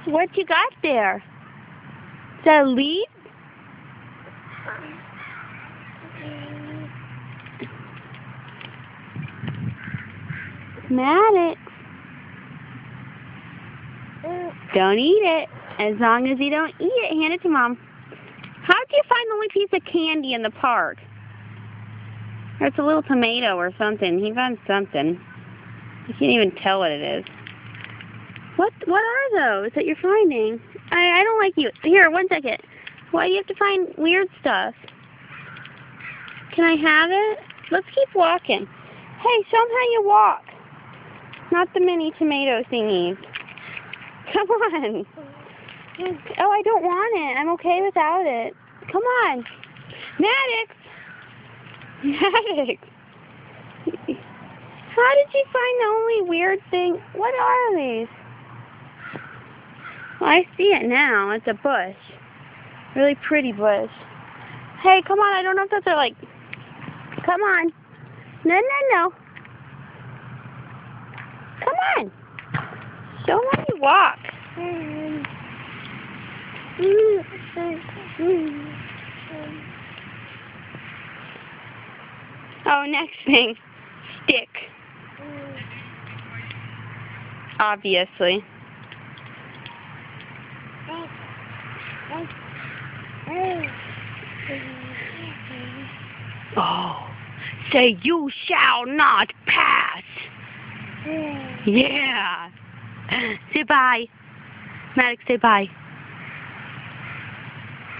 What you got there? Is that a leaf? Maddox. Don't eat it. As long as you don't eat it, hand it to Mom. How'd you find the only piece of candy in the park? Or it's a little tomato or something. He found something. I can't even tell what it is. What are those that you're finding? I don't like you. Here, 1 second. Why do you have to find weird stuff? Can I have it? Let's keep walking. Hey, show them how you walk. Not the mini tomato thingies. Come on. Oh, I don't want it. I'm okay without it. Come on. Maddox. Maddox. How did you find the only weird thing? What are these? Well, I see it now. It's a bush. Really pretty bush. Hey, come on. I don't know if those are like... Come on. No, no, no. Come on. Show them how you walk. Oh, next thing. Stick. Obviously. Oh, say you shall not pass. Yeah. Say bye. Maddox, say bye.